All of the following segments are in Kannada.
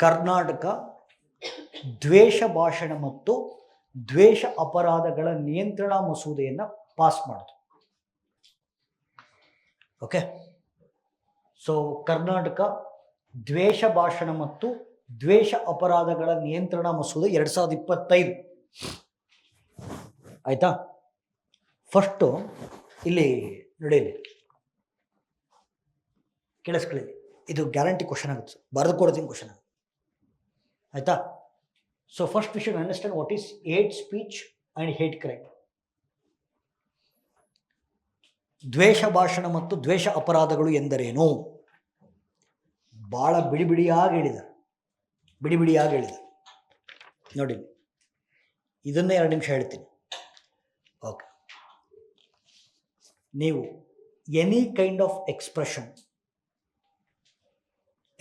ಕರ್ನಾಟಕ ದ್ವೇಷ ಭಾಷಣ ಮತ್ತು ದ್ವೇಷ ಅಪರಾಧಗಳ ನಿಯಂತ್ರಣ ಮಸೂದೆಯನ್ನು ಪಾಸ್ ಮಾಡಿತು. ಓಕೆ, ಸೊ ಕರ್ನಾಟಕ ದ್ವೇಷ ಭಾಷಣ ಮತ್ತು ದ್ವೇಷ ಅಪರಾಧಗಳ ನಿಯಂತ್ರಣ ಮಸೂದೆ 2025. ಆಯ್ತಾ? ಫಸ್ಟು ಇಲ್ಲಿ ನೋಡಿ, ಕೇಳಿಸ್ಕೊಳ್ಳಿ, ಇದು ಗ್ಯಾರಂಟಿ ಕ್ವಶನ್ ಆಗುತ್ತೆ, ಬರೆದು ಕೊಡ್ತೀನಿ ಕ್ವಶನ್. ಆಯ್ತಾ? So first we should understand what is hate speech and hate crime. ದ್ವೇಷ ಭಾಷಣ ಮತ್ತು ದ್ವೇಷ ಅಪರಾಧಗಳು ಎಂದರೇನು? ಭಾಳ ಬಿಡಿಬಿಡಿಯಾಗಿ ಹೇಳಿದ್ದಾರೆ. ನೋಡಿ, ಇದನ್ನೇ 2 ನಿಮಿಷ ಹೇಳ್ತೀನಿ. ಓಕೆ, ನೀವು ಎನಿ ಕೈಂಡ್ ಆಫ್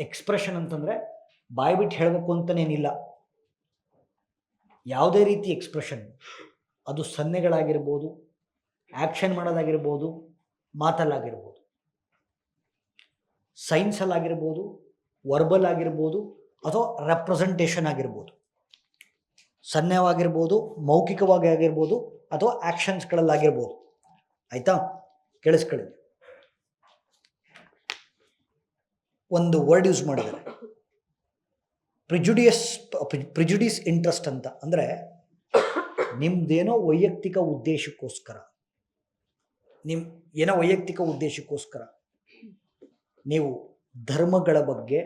ಎಕ್ಸ್ಪ್ರೆಷನ್ ಅಂತಂದರೆ ಬಾಯಿ ಬಿಟ್ಟು ಹೇಳಬೇಕು ಅಂತನೇನಿಲ್ಲ. ಯಾವುದೇ ರೀತಿ ಎಕ್ಸ್ಪ್ರೆಷನ್, ಅದು ಸನ್ನೆಗಳಾಗಿರ್ಬೋದು, ಆ್ಯಕ್ಷನ್ ಮಾಡೋದಾಗಿರ್ಬೋದು, ಮಾತಲ್ಲಾಗಿರ್ಬೋದು, ಸೈನ್ಸಲ್ಲಾಗಿರ್ಬೋದು, ವರ್ಬಲ್ ಆಗಿರ್ಬೋದು, ಅಥವಾ ರೆಪ್ರೆಸೆಂಟೇಷನ್ ಆಗಿರ್ಬೋದು, ಸನ್ನೆವಾಗಿರ್ಬೋದು, ಮೌಖಿಕವಾಗಿ ಆಗಿರ್ಬೋದು, ಅಥವಾ ಆ್ಯಕ್ಷನ್ಸ್ಗಳಲ್ಲಾಗಿರ್ಬೋದು. ಆಯಿತಾ? ಕೇಳಿಸ್ಕೊಳ್ಳಿ, ಒಂದು ವರ್ಡ್ ಯೂಸ್ ಮಾಡಿದ್ದಾರೆ, ಪ್ರಿಜುಡಿಸ್ ಇಂಟ್ರೆಸ್ಟ್ ಅಂತ. ಅಂದರೆ ನಿಮ್ದೇನೋ ವೈಯಕ್ತಿಕ ಉದ್ದೇಶಕ್ಕೋಸ್ಕರ ನೀವು ಧರ್ಮಗಳ ಬಗ್ಗೆ,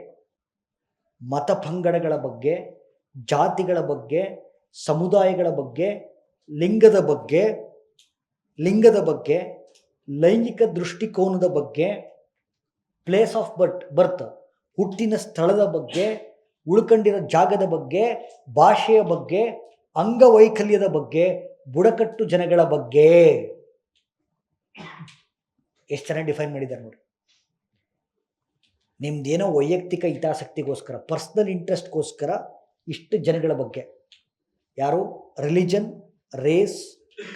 ಮತ ಪಂಗಡಗಳ ಬಗ್ಗೆ, ಜಾತಿಗಳ ಬಗ್ಗೆ, ಸಮುದಾಯಗಳ ಬಗ್ಗೆ, ಲಿಂಗದ ಬಗ್ಗೆ, ಲೈಂಗಿಕ ದೃಷ್ಟಿಕೋನದ ಬಗ್ಗೆ, ಪ್ಲೇಸ್ ಆಫ್ ಬರ್ತ್ ಹುಟ್ಟಿನ ಸ್ಥಳದ ಬಗ್ಗೆ, ಉಳ್ಕೊಂಡಿರೋ ಜಾಗದ ಬಗ್ಗೆ, ಭಾಷೆಯ ಬಗ್ಗೆ, ಅಂಗವೈಕಲ್ಯದ ಬಗ್ಗೆ, ಬುಡಕಟ್ಟು ಜನಗಳ ಬಗ್ಗೆ ಎಷ್ಟು ಚೆನ್ನಾಗಿ ಡಿಫೈನ್ ಮಾಡಿದ್ದಾರೆ ನೋಡಿ. ನಿಮ್ದೇನೋ ವೈಯಕ್ತಿಕ ಹಿತಾಸಕ್ತಿಗೋಸ್ಕರ, ಪರ್ಸ್ನಲ್ ಇಂಟ್ರೆಸ್ಟ್ಗೋಸ್ಕರ ಇಷ್ಟು ಜನಗಳ ಬಗ್ಗೆ, ಯಾರು? Religion, race,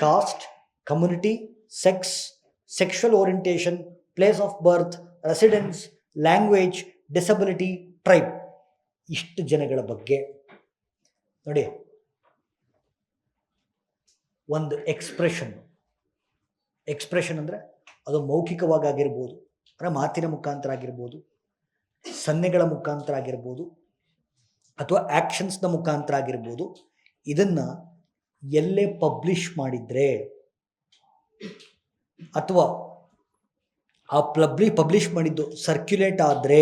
caste, community, sex, sexual orientation, place of birth, residence, language, disability, tribe, ಇಷ್ಟು ಜನಗಳ ಬಗ್ಗೆ ನೋಡಿ. ಒಂದು ಎಕ್ಸ್ಪ್ರೆಷನ್ ಅಂದರೆ ಅದು ಮೌಖಿಕವಾಗಿ ಆಗಿರ್ಬೋದು, ಅಂದರೆ ಮಾತಿನ ಮುಖಾಂತರ ಆಗಿರ್ಬೋದು, ಸನ್ನೆಗಳ ಮುಖಾಂತರ ಆಗಿರ್ಬೋದು, ಅಥವಾ ಆ್ಯಕ್ಷನ್ಸ್ನ ಮುಖಾಂತರ ಆಗಿರ್ಬೋದು. ಇದನ್ನು ಎಲ್ಲೇ ಪಬ್ಲಿಷ್ ಮಾಡಿದರೆ ಅಥವಾ ಆ ಪಬ್ಲಿಷ್ ಮಾಡಿದ್ದು ಸರ್ಕ್ಯುಲೇಟ್ ಆದರೆ,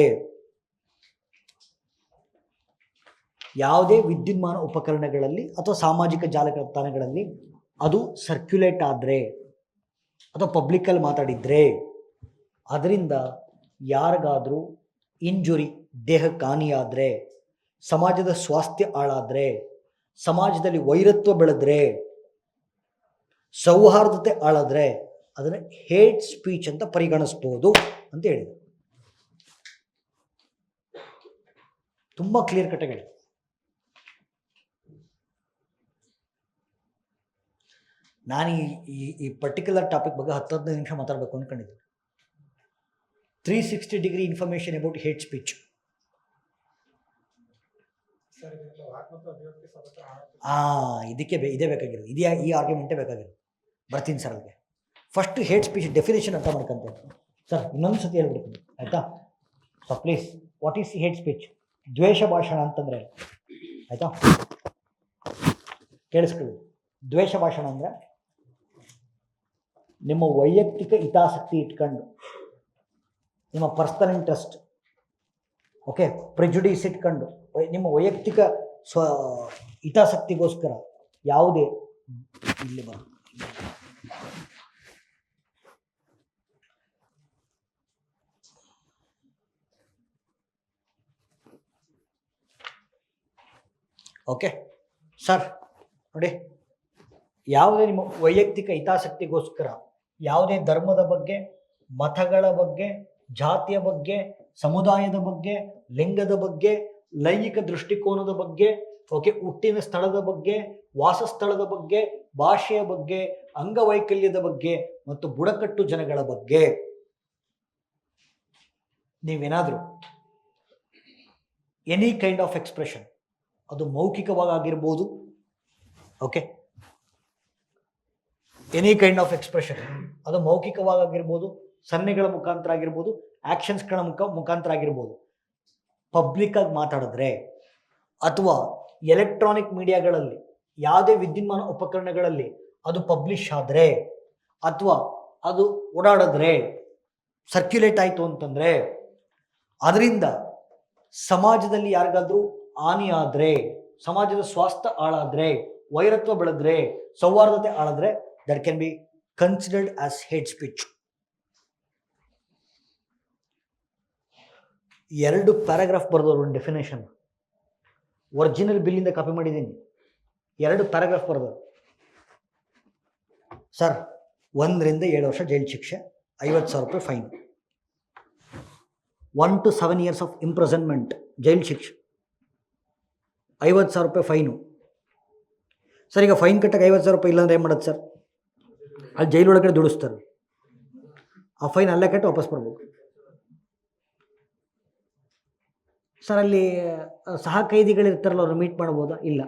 ಯಾವುದೇ ವಿದ್ಯುನ್ಮಾನ ಉಪಕರಣಗಳಲ್ಲಿ ಅಥವಾ ಸಾಮಾಜಿಕ ಜಾಲತಾಣಗಳಲ್ಲಿ ಅದು ಸರ್ಕ್ಯುಲೇಟ್ ಆದರೆ ಅಥವಾ ಪಬ್ಲಿಕ್ಕಲ್ಲಿ ಮಾತಾಡಿದರೆ, ಅದರಿಂದ ಯಾರಿಗಾದರೂ ಇಂಜುರಿ, ದೇಹಕ್ಕೆ ಹಾನಿಯಾದರೆ, ಸಮಾಜದ ಸ್ವಾಸ್ಥ್ಯ ಹಾಳಾದರೆ, ಸಮಾಜದಲ್ಲಿ ವೈರತ್ವ ಬೆಳೆದ್ರೆ, ಸೌಹಾರ್ದತೆ ಹಾಳಾದರೆ ಅದನ್ನು ಹೇಟ್ ಸ್ಪೀಚ್ ಅಂತ ಪರಿಗಣಿಸ್ಬೋದು ಅಂತ ಹೇಳಿದೆ. ತುಂಬ ಕ್ಲಿಯರ್ ಕಟ್ ಆಗಿ. ನಾನು ಈ ಪರ್ಟಿಕ್ಯುಲರ್ ಟಾಪಿಕ್ ಬಗ್ಗೆ 10-15 ನಿಮಿಷ ಮಾತಾಡಬೇಕು ಅಂದ್ಕೊಂಡಿದ್ದೆ. 360 degree information about hate speech. ಇದಕ್ಕೆ ಇದೇ ಬೇಕಾಗಿರೋದು, ಈ ಆರ್ಗ್ಯುಮೆಂಟೇ ಬೇಕಾಗಿರೋದು. ಬರ್ತೀನಿ ಸರ್ ಅದಕ್ಕೆ. ಫಸ್ಟ್ ಹೇಟ್ ಸ್ಪೀಚ್ ಡೆಫಿನೇಷನ್ ಅಂತ ಮಾಡ್ಕೊಂತೇನೆ ಸರ್, ಇನ್ನೊಂದು ಸತಿ ಹೇಳ್ಬಿಡ್ತೀನಿ ಆಯಿತಾ? So please, what is hate speech? ದ್ವೇಷ ಭಾಷಣ ಅಂತಂದರೆ, ಆಯಿತಾ? ಕೇಳಿಸ್ಕೊಳ್ಳಿ. ದ್ವೇಷ ಭಾಷಣ ಅಂದರೆ ನಿಮ್ಮ ವೈಯಕ್ತಿಕ ಹಿತಾಸಕ್ತಿ ಇಟ್ಕೊಂಡು, ನಿಮ್ಮ ಪರ್ಸನಲ್ ಇಂಟ್ರೆಸ್ಟ್, ಓಕೆ, ಪ್ರಿಜುಡಿಸ್ ಇಟ್ಕೊಂಡು, ನಿಮ್ಮ ವೈಯಕ್ತಿಕ ಹಿತಾಸಕ್ತಿಗೋಸ್ಕರ ಯಾವುದೇ ಇಲ್ಲಿ ಬರ ಓಕೆ ಸರ್ ನೋಡಿ, ಯಾವುದೇ ನಿಮ್ಮ ವೈಯಕ್ತಿಕ ಹಿತಾಸಕ್ತಿಗೋಸ್ಕರ ಯಾವುದೇ ಧರ್ಮದ ಬಗ್ಗೆ, ಮತಗಳ ಬಗ್ಗೆ, ಜಾತಿಯ ಬಗ್ಗೆ, ಸಮುದಾಯದ ಬಗ್ಗೆ, ಲಿಂಗದ ಬಗ್ಗೆ, ಲೈಂಗಿಕ ದೃಷ್ಟಿಕೋನದ ಬಗ್ಗೆ, ಓಕೆ, ಹುಟ್ಟಿನ ಸ್ಥಳದ ಬಗ್ಗೆ, ವಾಸಸ್ಥಳದ ಬಗ್ಗೆ, ಭಾಷೆಯ ಬಗ್ಗೆ, ಅಂಗವೈಕಲ್ಯದ ಬಗ್ಗೆ ಮತ್ತು ಬುಡಕಟ್ಟು ಜನಗಳ ಬಗ್ಗೆ ನೀವೇನಾದರೂ ಎನಿ ಕೈಂಡ್ ಆಫ್ ಎಕ್ಸ್ಪ್ರೆಷನ್, ಅದು ಮೌಖಿಕವಾಗಿರ್ಬೋದು. Okay, any kind of expression ಅದು ಮೌಖಿಕವಾಗಿರ್ಬೋದು, ಸನ್ನೆಗಳ ಮುಖಾಂತರ ಆಗಿರ್ಬೋದು, ಆ್ಯಕ್ಷನ್ಸ್ಗಳ ಮುಖಾಂತರ ಆಗಿರ್ಬೋದು. ಪಬ್ಲಿಕ್ಕಾಗಿ ಮಾತಾಡಿದ್ರೆ ಅಥವಾ ಎಲೆಕ್ಟ್ರಾನಿಕ್ ಮೀಡಿಯಾಗಳಲ್ಲಿ ಯಾವುದೇ ವಿದ್ಯುನ್ಮಾನ ಉಪಕರಣಗಳಲ್ಲಿ ಅದು ಪಬ್ಲಿಷ್ ಆದರೆ ಅಥವಾ ಅದು ಓಡಾಡಿದ್ರೆ, ಸರ್ಕ್ಯುಲೇಟ್ ಆಯಿತು ಅಂತಂದರೆ, ಅದರಿಂದ ಸಮಾಜದಲ್ಲಿ ಯಾರಿಗಾದ್ರೂ ಹಾನಿ ಆದರೆ, ಸಮಾಜದ ಸ್ವಾಸ್ಥ್ಯ ಹಾಳಾದರೆ, ವೈರತ್ವ ಬೆಳೆದ್ರೆ, ಸೌಹಾರ್ದತೆ ಹಾಳಾದರೆ, that can be considered as hate speech. 2 paragraph ಬರೆದವರು ಒಂದು ಡೆಫಿನೇಷನ್, ಒರಿಜಿನಲ್ ಬಿಲ್ಲಿಂದ ಕಾಪಿ ಮಾಡಿದ್ದೀನಿ. 2 ಪ್ಯಾರಾಗ್ರಾಫ್ ಬರೆದವರು. ಸರ್, 1 ರಿಂದ 7 ವರ್ಷ ಜೈಲು ಶಿಕ್ಷೆ, 50,000 ರೂಪಾಯಿ ಫೈನ್, 1 to 7 years ಆಫ್ ಇಂಪ್ರಸನ್ಮೆಂಟ್ ಜೈಲು ಶಿಕ್ಷೆ, 50,000 ರೂಪಾಯಿ ಫೈನು. ಸರ್, ಈಗ ಫೈನ್ ಕಟ್ಟಕ್ಕೆ 50,000 ರೂಪಾಯಿ ಇಲ್ಲಾಂದ್ರೆ ಏನು ಮಾಡೋದು ಸರ್? ಅಲ್ಲಿ ಜೈಲೊಳಗಡೆ ದುಡಿಸ್ತಾರೆ, ಆ ಫೈನ್ ಅಲ್ಲೇ ಕಟ್ಟಿ ವಾಪಸ್ ಬರ್ಬೇಕು. ಸರ್, ಅಲ್ಲಿ ಸಹ ಕೈದಿಗಳಿರ್ತಾರಲ್ಲ, ಅವ್ರು ಮೀಟ್ ಮಾಡ್ಬೋದಾ? ಇಲ್ಲ.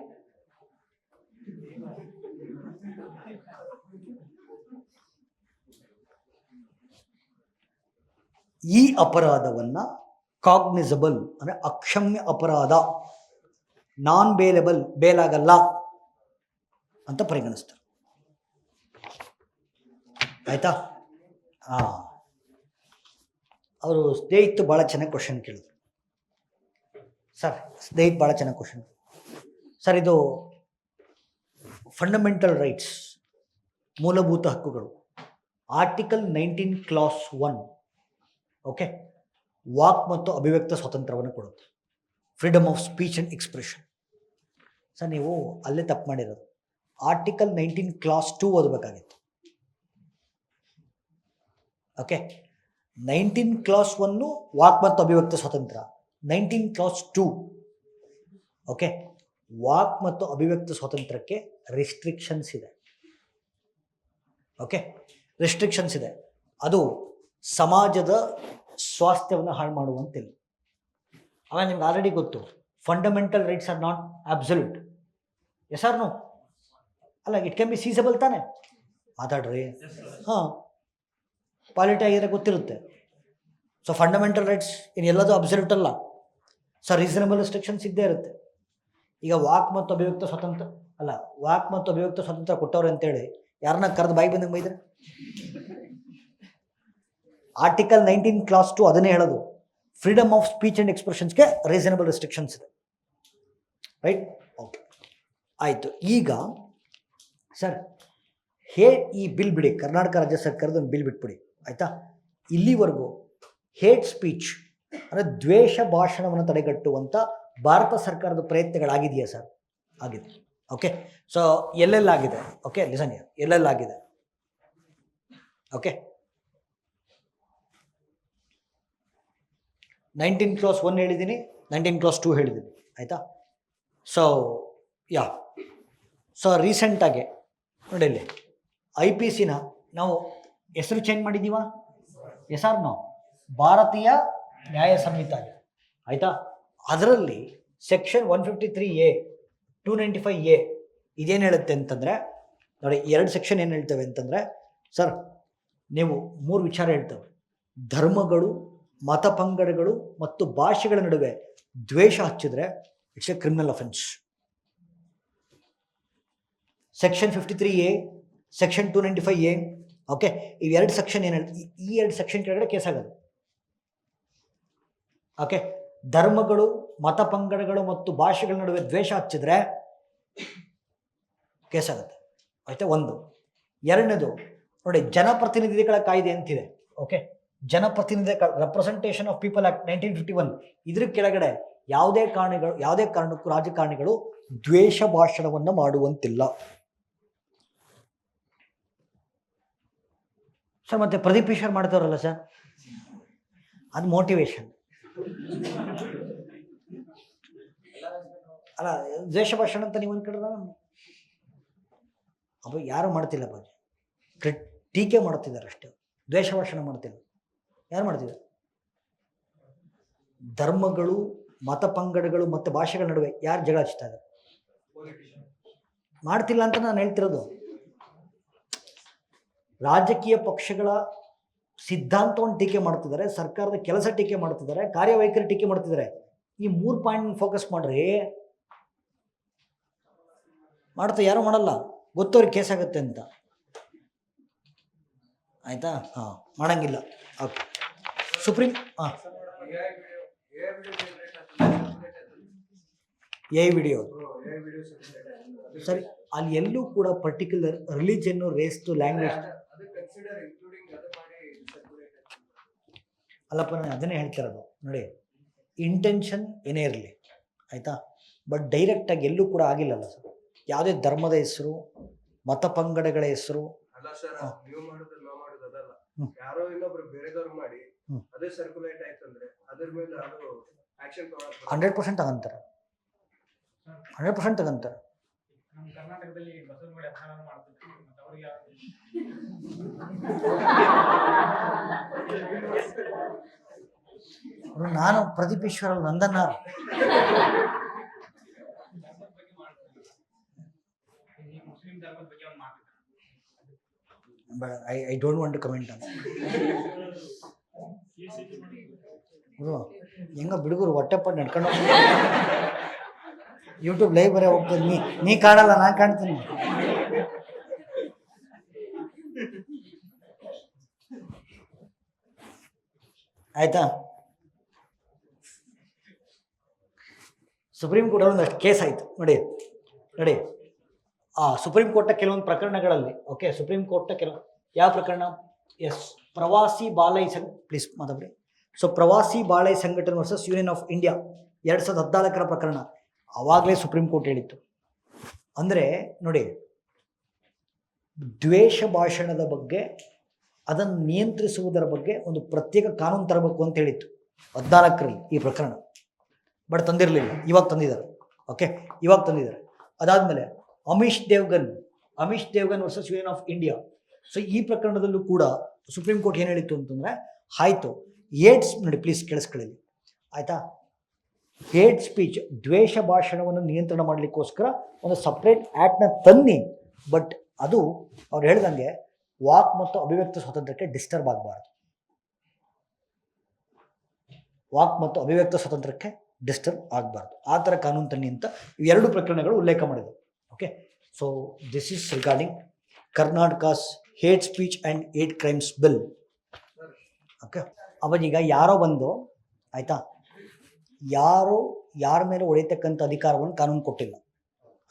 ಈ ಅಪರಾಧವನ್ನು ಕಾಗ್ನಿಸಬಲ್ ಅಂದರೆ ಅಕ್ಷಮ್ಯ ಅಪರಾಧ, ನಾನ್ ಬೇಲೆಬಲ್, ಬೇಲಾಗಲ್ಲ ಅಂತ ಪರಿಗಣಿಸ್ತಾರೆ. ಆಯ್ತಾ? ಅವರು ಸ್ನೇಹಿತ ಭಾಳ ಚೆನ್ನಾಗಿ ಕ್ವಶನ್ ಕೇಳಿದ್ರು. ಸರ್, ಸ್ನೇಹಿತ ಭಾಳ ಚೆನ್ನಾಗಿ ಕ್ವಶನ್. ಸರ್, ಇದು ಫಂಡಮೆಂಟಲ್ ರೈಟ್ಸ್, ಮೂಲಭೂತ ಹಕ್ಕುಗಳು, ಆರ್ಟಿಕಲ್ 19 ಕ್ಲಾಸ್ 1, ಓಕೆ, ವಾಕ್ ಮತ್ತು ಅಭಿವ್ಯಕ್ತ ಸ್ವಾತಂತ್ರ್ಯವನ್ನು ಕೊಡುತ್ತೆ, freedom of speech and expression. Sir, ನೀವು ಅಲ್ಲೇ ತಪ್ಪು ಮಾಡಿರೋದು. ಆರ್ಟಿಕಲ್ 19 ಕ್ಲಾಸ್ 2 ಓದಬೇಕಾಗಿತ್ತು. ಓಕೆ, 19 ಕ್ಲಾಸ್ 1 ವಾಕ್ ಮತ್ತು ಅಭಿವ್ಯಕ್ತ ಸ್ವಾತಂತ್ರ್ಯ, 19 ಕ್ಲಾಸ್ 2 ಓಕೆ, ವಾಕ್ ಮತ್ತು ಅಭಿವ್ಯಕ್ತ ಸ್ವಾತಂತ್ರ್ಯಕ್ಕೆ ರೆಸ್ಟ್ರಿಕ್ಷನ್ಸ್ ಇದೆ. ಓಕೆ, ರೆಸ್ಟ್ರಿಕ್ಷನ್ಸ್ ಇದೆ. ಅದು ಸಮಾಜದ ಸ್ವಾಸ್ಥ್ಯವನ್ನು ಹಾಳು ಮಾಡುವಂತಿಲ್ಲ. ಆಮೇಲೆ ನಿಮ್ಗೆ ಆಲ್ರೆಡಿ ಗೊತ್ತು, fundamental rights are not absolute. Yes or no? ಅಲ್ಲ, ಇಟ್ ಕ್ಯಾನ್ ಬಿ ಸೀಸಬಲ್ ತಾನೆ? ಮಾತಾಡ್ರಿ. ಹಾಂ, ಪಾಲಿಟಿ ಆಗಿದ್ರೆ ಗೊತ್ತಿರುತ್ತೆ. ಸೊ ಫಂಡಮೆಂಟಲ್ ರೈಟ್ಸ್ ಇನ್ನು ಎಲ್ಲದೂ ಅಬ್ಸಲ್ಯೂಟ್ ಅಲ್ಲ. ಸೊ ರೀಸನಬಲ್ ರೆಸ್ಟ್ರಿಕ್ಷನ್ಸ್ ಇದ್ದೇ ಇರುತ್ತೆ. ಈಗ ವಾಕ್ ಮತ್ತು ಅಭಿವ್ಯಕ್ತ ಸ್ವಾತಂತ್ರ್ಯ ಅಲ್ಲ, ವಾಕ್ ಮತ್ತು ಅಭಿವ್ಯಕ್ತ ಸ್ವಾತಂತ್ರ್ಯ ಕೊಟ್ಟವ್ರೆ ಅಂತೇಳಿ ಯಾರನ್ನ ಕರೆದು ಬಾಯಿ ಬಂದಂಗೆ ಬೈದ್ರೆ? ಆರ್ಟಿಕಲ್ 19 ಕ್ಲಾಸ್ 2 ಅದನ್ನೇ ಹೇಳೋದು, ಫ್ರೀಡಮ್ ಆಫ್ ಸ್ಪೀಚ್ ಆ್ಯಂಡ್ ಎಕ್ಸ್ಪ್ರೆಷನ್ಸ್ಗೆ ರೀಸನಬಲ್ ರೆಸ್ಟ್ರಿಕ್ಷನ್ಸ್ ಇದೆ. ರೈಟ್? ಓಕೆ, ಆಯಿತು. ಈಗ ಸರ್, ಈ ಬಿಲ್ ಬಿಡಿ, ಕರ್ನಾಟಕ ರಾಜ್ಯ ಸರ್ಕಾರದ ಒಂದು ಬಿಲ್ ಬಿಟ್ಬಿಡಿ, ಆಯಿತಾ? ಇಲ್ಲಿವರೆಗೂ ಹೇಟ್ ಸ್ಪೀಚ್ ಅಂದರೆ ದ್ವೇಷ ಭಾಷಣವನ್ನು ತಡೆಗಟ್ಟುವಂಥ ಭಾರತ ಸರ್ಕಾರದ ಪ್ರಯತ್ನಗಳಾಗಿದೆಯಾ ಸರ್? ಆಗಿದೆ. ಓಕೆ, ಸೊ ಎಲ್ಲೆಲ್ಲಾಗಿದೆ? ಓಕೆ, ಲಿಸನ್ ಹಿಯರ್, ಎಲ್ಲೆಲ್ಲಾಗಿದೆ? ಓಕೆ, 19 ಕ್ಲಾಸ್ 1 ಹೇಳಿದ್ದೀನಿ, 19 ಕ್ಲಾಸ್ 2 ಹೇಳಿದ್ದೀನಿ, ಆಯಿತಾ? ಸೊ ರೀಸೆಂಟಾಗಿ ನೋಡಿ, ಇಲ್ಲಿ IPCನ ನಾವು ಹೆಸರು ಚೇಂಜ್ ಮಾಡಿದ್ದೀವ? Yes or no? Bharatiya Nyaya ಸಂಹಿತೆ, ಆಯಿತಾ? ಅದರಲ್ಲಿ ಸೆಕ್ಷನ್ 153A 295A ಇದೇನು ಹೇಳುತ್ತೆ ಅಂತಂದರೆ, ನೋಡಿ, 2 ಸೆಕ್ಷನ್ ಏನು ಹೇಳ್ತವೆ ಅಂತಂದರೆ, ಸರ್, ನೀವು 3 ವಿಚಾರ ಹೇಳ್ತವೆ. ಧರ್ಮಗಳು, ಮತ ಪಂಗಡಗಳು ಮತ್ತು ಭಾಷೆಗಳ ನಡುವೆ ದ್ವೇಷ ಹಚ್ಚಿದ್ರೆ it's A criminal offence. Section 53A, section 295A. Okay, ಈ 2 ಸೆಕ್ಷನ್ ಏನು ಹೇಳ್ತೀವಿ, ಈ 2 ಸೆಕ್ಷನ್ ಕೆಳಗಡೆ ಕೇಸ್ ಆಗೋದು. ಓಕೆ, ಧರ್ಮಗಳು, ಮತ ಪಂಗಡಗಳು ಮತ್ತು ಭಾಷೆಗಳ ನಡುವೆ ದ್ವೇಷ ಹಚ್ಚಿದ್ರೆ ಕೇಸ್ ಆಗುತ್ತೆ, ಆಯ್ತಾ? 1. 2ನೇದು ನೋಡಿ, ಜನಪ್ರತಿನಿಧಿಗಳ ಕಾಯ್ದೆ ಅಂತಿದೆ. ಓಕೆ, ಜನಪ್ರತಿನಿಧಿ ರೆಪ್ರೆಸೆಂಟೇಷನ್ ಆಫ್ ಪೀಪಲ್ ಆಕ್ಟ್ 1951. ಇದ್ರ ಕೆಳಗಡೆ ಯಾವುದೇ ಕಾರಣಕ್ಕೂ ರಾಜಕಾರಣಿಗಳು ದ್ವೇಷ ಭಾಷಣವನ್ನು ಮಾಡುವಂತಿಲ್ಲ. ಸರ್, ಮತ್ತೆ ಪ್ರದೀಪ್ ಈಶ್ವರ್ ಮಾಡ್ತಾರಲ್ಲ ಸರ್, ಅದು ಮೋಟಿವೇಶನ್ ಅಲ್ಲ, ದ್ವೇಷ ಭಾಷಣ ಅಂತ ನೀವು ಅನ್ಕೊಂಡ್ರ? ಅಪ್ಪ, ಯಾರು ಮಾಡ್ತಿಲ್ಲ ಬಾಜಿ, ಟೀಕೆ ಮಾಡ್ತಿದ್ದಾರೆ ಅಷ್ಟೇ, ದ್ವೇಷ ಭಾಷಣ ಮಾಡ್ತಿಲ್ಲ. ಯಾರು ಮಾಡ್ತಿದ್ದಾರೆ? ಧರ್ಮಗಳು ಮತ ಪಂಗಡಗಳು ಮತ್ತು ಭಾಷೆಗಳ ನಡುವೆ ಯಾರು ಜಗಳ ಹಚ್ತಾ ಇದ್ದಾರೆ? ಮಾಡ್ತಿಲ್ಲ ಅಂತ ನಾನು ಹೇಳ್ತಿರೋದು. ರಾಜಕೀಯ ಪಕ್ಷಗಳ ಸಿದ್ಧಾಂತವನ್ನು ಟೀಕೆ ಮಾಡ್ತಿದ್ದಾರೆ, ಸರ್ಕಾರದ ಕೆಲಸ ಟೀಕೆ ಮಾಡ್ತಿದ್ದಾರೆ, ಕಾರ್ಯವೈಖರಿ ಟೀಕೆ ಮಾಡ್ತಿದ್ದಾರೆ. ಈ 3 ಪಾಯಿಂಟ್ ಫೋಕಸ್ ಮಾಡ್ರಿ. ಮಾಡ್ತಾ ಯಾರು ಮಾಡಲ್ಲ, ಗೊತ್ತವ್ರಿಗೆ ಕೇಸ್ ಆಗುತ್ತೆ ಅಂತ. ಆಯ್ತಾ? ಹಾಂ, ಮಾಡಂಗಿಲ್ಲ. ಓಕೆ. ಸುಪ್ರೀಂ ಎ ವಿಡಿಯೋ ಸರಿ, ಅಲ್ಲಿ ಎಲ್ಲೂ ಕೂಡ ಪರ್ಟಿಕ್ಯುಲರ್ ರಿಲಿಜನ್ನು, ರೇಸ್ಟು, ಲ್ಯಾಂಗ್ವೇಜ್ ಅಲ್ಲಪ್ಪ. ನಾನು ಅದನ್ನೇ ಹೇಳ್ತಿರೋದು ನೋಡಿ, ಇಂಟೆನ್ಷನ್ ಏನೇ ಇರಲಿ, ಆಯಿತಾ, ಬಟ್ ಡೈರೆಕ್ಟಾಗಿ ಎಲ್ಲೂ ಕೂಡ ಆಗಿಲ್ಲಲ್ಲ ಸರ್. ಯಾವುದೇ ಧರ್ಮದ ಹೆಸರು, ಮತ ಪಂಗಡಗಳ ಹೆಸರು ಯಾರೋ ಇನ್ನೊಬ್ರು ಬೇರೆದವ್ರು ಮಾಡಿ ಅದೇ ಸರ್ಕ್ಯುಲೇಟ್ ಆಯ್ತಂದ್ರೆ ಅದ್ರ ಮೇಲೆ ಅದು ಆಕ್ಷನ್ 100% ತಗೊಂತಾರೆ. 100% ತಗೊಂತಾರೆ. ನಮ್ಮ ಕರ್ನಾಟಕದಲ್ಲಿ ಬಸವನಗುಡಿ ಅಪಮಾನ ಮಾಡ್ತಿದ್ರು, ಮತ್ತೆ ಅವ್ರಿಗೆ ನಾನು ಪ್ರದೀಪ್ ಈಶ್ವರ ನಂದನ್ನ ಮುಸ್ಲಿಂ ಧರ್ಮದ ಬಗ್ಗೆ ಒಂದು ಮಾತಾಡ್ತಾರೆ. I don't want to comment ಅಂತ. ಹೆಂಗ ಬಿಡುಗರು ಹೊಟ್ಟೆಪಟ್ಟು ನಡ್ಕೊಂಡು ಯೂಟ್ಯೂಬ್ ಲೈವ್ ಬರೇ ಹೋಗ್ತದೆ. ನೀ ಕಾಣಲ್ಲ, ನಾನು ಕಾಣ್ತೀನಿ. ಆಯ್ತಾ? ಸುಪ್ರೀಂ ಕೋರ್ಟ್ ಒಂದಷ್ಟು ಕೇಸ್ ಆಯಿತು ನೋಡಿ. ಸುಪ್ರೀಂ ಕೋರ್ಟ್ನ ಕೆಲವೊಂದು ಪ್ರಕರಣಗಳಲ್ಲಿ, ಓಕೆ, ಸುಪ್ರೀಂ ಕೋರ್ಟ್ನ ಯಾವ ಪ್ರಕರಣ? ಎಸ್, ಪ್ರವಾಸಿ ಬಾಲೈ ಪ್ಲೀಸ್ ಮಾತಾಡಿ. ಸೊ ಪ್ರವಾಸಿ ಬಾಳೈ ಸಂಘಟನೆ ವರ್ಸಸ್ ಯೂನಿಯನ್ ಆಫ್ ಇಂಡಿಯಾ 2014 ಪ್ರಕರಣ. ಆವಾಗಲೇ ಸುಪ್ರೀಂ ಕೋರ್ಟ್ ಹೇಳಿತ್ತು. ಅಂದರೆ ನೋಡಿ, ದ್ವೇಷ ಭಾಷಣದ ಬಗ್ಗೆ, ಅದನ್ನು ನಿಯಂತ್ರಿಸುವುದರ ಬಗ್ಗೆ ಒಂದು ಪ್ರತ್ಯೇಕ ಕಾನೂನು ತರಬೇಕು ಅಂತ ಹೇಳಿತ್ತು 14ರಲ್ಲಿ ಈ ಪ್ರಕರಣ. ಬಟ್ ತಂದಿರಲಿಲ್ಲ. ಇವಾಗ ತಂದಿದ್ದಾರೆ. ಓಕೆ, ಇವಾಗ ತಂದಿದ್ದಾರೆ. ಅದಾದಮೇಲೆ Amish Devgan versus union of India. So ಈ ಪ್ರಕರಣದಲ್ಲೂ ಕೂಡ ಸುಪ್ರೀಂ ಕೋರ್ಟ್ ಏನು ಹೇಳಿತ್ತು ಅಂತಂದರೆ, ಆಯಿತು, ಏಡ್ಸ್ ನೋಡಿ ಪ್ಲೀಸ್ ಕೇಳಿಸ್ಕೊಳ್ಳಿ, ಆಯಿತಾ, ಹೇಟ್ ಸ್ಪೀಚ್, ದ್ವೇಷ ಭಾಷಣವನ್ನು ನಿಯಂತ್ರಣ ಮಾಡಲಿಕ್ಕೋಸ್ಕರ ಒಂದು ಸಪ್ರೇಟ್ ಆ್ಯಕ್ಟ್ನ ತನ್ನಿ. ಬಟ್ ಅದು ಅವ್ರು ಹೇಳ್ದಂಗೆ ವಾಕ್ ಮತ್ತು ಅಭಿವ್ಯಕ್ತ ಸ್ವಾತಂತ್ರ್ಯಕ್ಕೆ ಡಿಸ್ಟರ್ಬ್ ಆಗಬಾರ್ದು. ವಾಕ್ ಮತ್ತು ಅಭಿವ್ಯಕ್ತ ಸ್ವಾತಂತ್ರ್ಯಕ್ಕೆ ಡಿಸ್ಟರ್ಬ್ ಆಗಬಾರ್ದು. ಆ ಥರ ಕಾನೂನು ತನ್ನಿ ಅಂತ ಇವೆರಡು ಪ್ರಕರಣಗಳು ಉಲ್ಲೇಖ ಮಾಡಿದರು. Okay, so this is regarding Karnataka's hate speech and hate crimes bill. Okay, ಅವಾಗೀಗ ಯಾರೋ ಬಂದು, ಆಯಿತಾ, ಯಾರ ಮೇಲೆ ಹೊಡೆಯತಕ್ಕಂಥ ಅಧಿಕಾರವನ್ನು ಕಾನೂನು ಕೊಟ್ಟಿಲ್ಲ.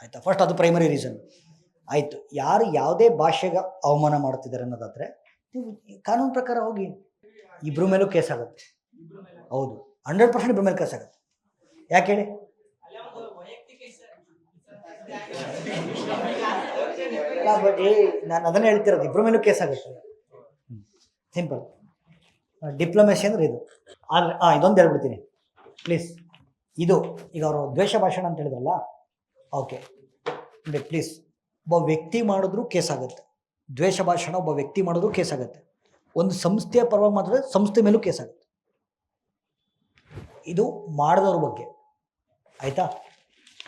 ಆಯಿತಾ, ಫಸ್ಟ್ ಅದು ಪ್ರೈಮರಿ ರೀಸನ್. ಆಯಿತು, ಯಾರು ಯಾವುದೇ ಭಾಷೆಗೆ ಅವಮಾನ ಮಾಡ್ತಿದ್ದಾರೆ ಅನ್ನೋದಾದರೆ ನೀವು ಕಾನೂನು ಪ್ರಕಾರ ಹೋಗಿ, ಇಬ್ಬರ ಮೇಲೂ ಕೇಸ್ ಆಗುತ್ತೆ. ಹೌದು, 100% ಇಬ್ಬರ ಮೇಲೆ ಕೇಸ್ ಆಗುತ್ತೆ. ಯಾಕೆ ಹೇಳಿ? ಬಟ್ ನಾನು ಅದನ್ನೇ ಹೇಳ್ತಿರೋದು, ಇಬ್ಬರ ಮೇಲೂ ಕೇಸ್ ಆಗುತ್ತೆ. ಸಿಂಪಲ್. ಡಿಪ್ಲೊಮೆಸಿ ಅಂದರೆ ಇದು. ಆದರೆ ಇದೊಂದು ಹೇಳ್ಬಿಡ್ತೀನಿ ಪ್ಲೀಸ್. ಇದು ಈಗ ಅವರು ದ್ವೇಷ ಭಾಷಣ ಅಂತ ಹೇಳಿದ್ರಲ್ಲ, ಓಕೆ ನೋಡಿ ಪ್ಲೀಸ್, ಒಬ್ಬ ವ್ಯಕ್ತಿ ಮಾಡಿದ್ರೂ ಕೇಸ್ ಆಗುತ್ತೆ. ದ್ವೇಷ ಭಾಷಣ ಒಬ್ಬ ವ್ಯಕ್ತಿ ಮಾಡಿದ್ರೂ ಕೇಸ್ ಆಗುತ್ತೆ. ಒಂದು ಸಂಸ್ಥೆಯ ಪರವಾಗಿ ಮಾತ್ರ ಸಂಸ್ಥೆ ಮೇಲೂ ಕೇಸ್ ಆಗುತ್ತೆ. ಇದು ಮಾಡಿದವ್ರ ಬಗ್ಗೆ, ಆಯಿತಾ.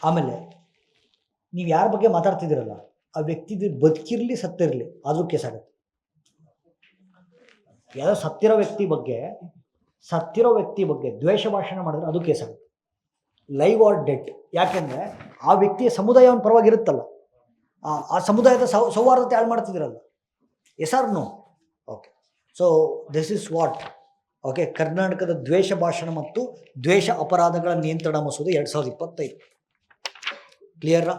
ಆಮೇಲೆ ನೀವು ಯಾರ ಬಗ್ಗೆ ಮಾತಾಡ್ತಿದ್ದೀರಲ್ಲ, ಆ ವ್ಯಕ್ತಿ ಬದುಕಿರಲಿ ಸತ್ತಿರಲಿ ಆದರೂ ಕೇಸ್ ಆಗುತ್ತೆ. ಯಾವುದೋ ಸತ್ತಿರೋ ವ್ಯಕ್ತಿ ಬಗ್ಗೆ ದ್ವೇಷ ಭಾಷಣ ಮಾಡಿದ್ರೆ ಅದು ಕೇಸ್ ಆಗುತ್ತೆ, ಲೈವ್ ಆರ್ ಡೆಡ್. ಯಾಕೆಂದರೆ ಆ ವ್ಯಕ್ತಿಯ ಸಮುದಾಯವನ್ನು ಪರವಾಗಿರುತ್ತಲ್ಲ, ಆ ಸಮುದಾಯದ ಸೌಹಾರ್ದತೆ ಹಾಳು ಮಾಡ್ತಿದ್ದೀರಲ್ಲ. Yes or no? Okay, so this is what. Okay, ಕರ್ನಾಟಕದ ದ್ವೇಷ ಭಾಷಣ ಮತ್ತು ದ್ವೇಷ ಅಪರಾಧಗಳ ನಿಯಂತ್ರಣ ಮಸೂದೆ 2025 ಕ್ಲಿಯರಾ?